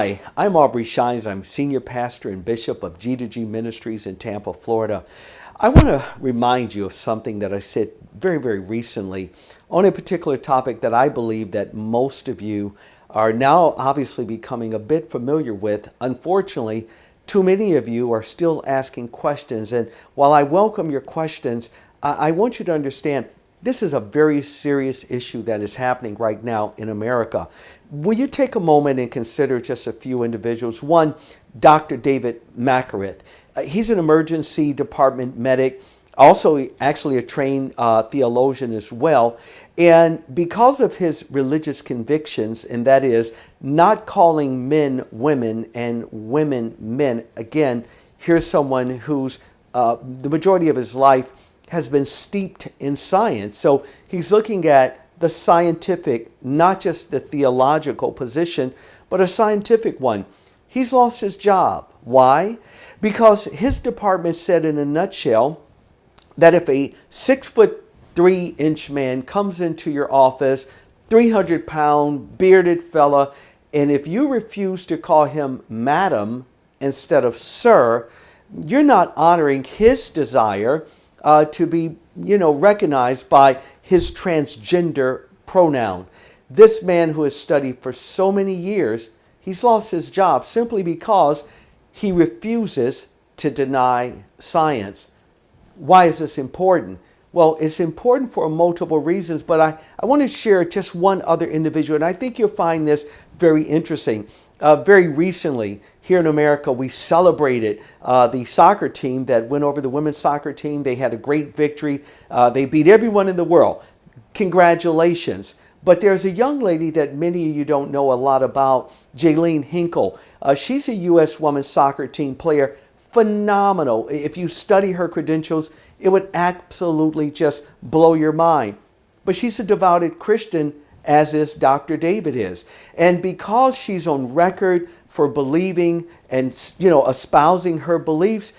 Hi, I'm Aubrey Shines. I'm Senior Pastor and Bishop of G2G Ministries in Tampa, Florida. I want to remind you of something that I said very recently on a particular topic that I believe that most of you are now obviously becoming a bit familiar with. Unfortunately, too many of you are still asking questions. And while I welcome your questions, I want you to understand this is a very serious issue that is happening right now in America. Will you take a moment and consider just a few individuals? One, Dr. David Makareth. He's an emergency department medic, also actually a trained theologian as well. And because of his religious convictions, and that is not calling men women and women men, again, here's someone who's the majority of his life has been steeped in science. So he's looking at the scientific, not just the theological position, but a scientific one. He's lost his job. Why? Because his department said in a nutshell that if a 6'3" man comes into your office, 300-pound bearded fella, and if you refuse to call him madam instead of sir, you're not honoring his desire to be, recognized by his transgender pronoun. This man who has studied for so many years, he's lost his job simply because he refuses to deny science. Why is this important? Well, it's important for multiple reasons, but I want to share just one other individual, and I think you'll find this very interesting. Very recently, here in America, we celebrated the soccer team that went over the women's soccer team. They had a great victory. They beat everyone in the world. Congratulations. But there's a young lady that many of you don't know a lot about, Jaylene Hinkle. She's a U.S. women's soccer team player. Phenomenal. If you study her credentials, it would absolutely just blow your mind. But she's a devoted Christian, as is Dr. David is. And because she's on record for believing and, espousing her beliefs,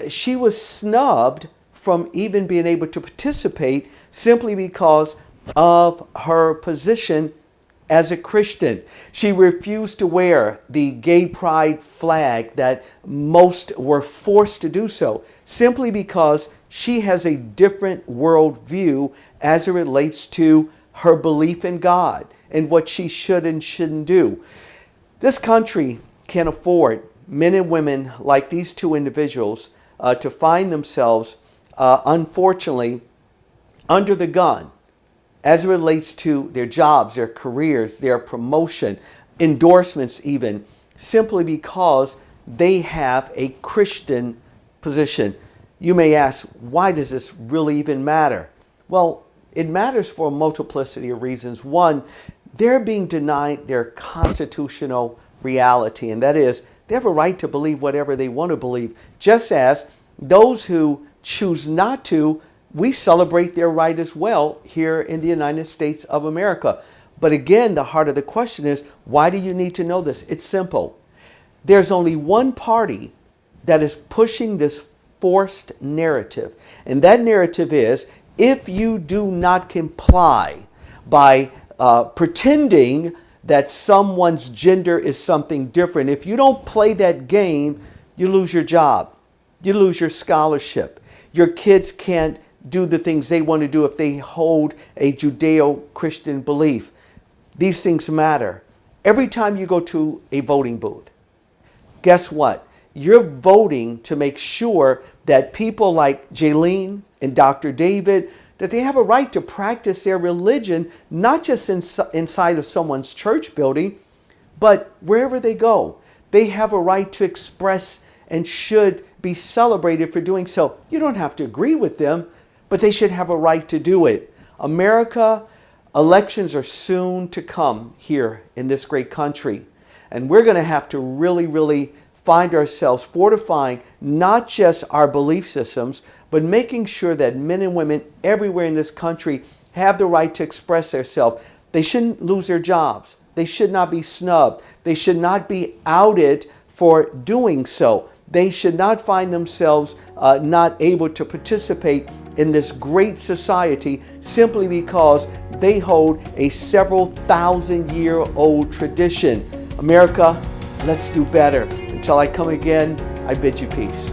she was snubbed from even being able to participate simply because of her position as a Christian. She refused to wear the gay pride flag that most were forced to do so, simply because she has a different worldview as it relates to her belief in God and what she should and shouldn't do. This country can't afford men and women like these two individuals to find themselves, unfortunately, under the gun as it relates to their jobs, their careers, their promotion, endorsements even, simply because they have a Christian position. You may ask, why does this really even matter? Well, it matters for a multiplicity of reasons. One, they're being denied their constitutional reality, and that is they have a right to believe whatever they want to believe, just as those who choose not to, we celebrate their right as well here in the United States of America. But again, the heart of the question is, why do you need to know this? It's simple. There's only one party that is pushing this forced narrative, and that narrative is, if you do not comply by pretending that someone's gender is something different, if you don't play that game, you lose your job, you lose your scholarship. Your kids can't do the things they want to do if they hold a Judeo-Christian belief. These things matter. Every time you go to a voting booth, guess what? You're voting to make sure that people like Jaylene and Dr. David, that they have a right to practice their religion, not just inside of someone's church building, but wherever they go. They have a right to express and should be celebrated for doing so. You don't have to agree with them, but they should have a right to do it. America, elections are soon to come here in this great country. And we're going to have to really find ourselves fortifying not just our belief systems, but making sure that men and women everywhere in this country have the right to express themselves. They shouldn't lose their jobs. They should not be snubbed. They should not be outed for doing so. They should not find themselves not able to participate in this great society simply because they hold a several thousand-year-old tradition. America, Let's do better. Until I come again, I bid you peace.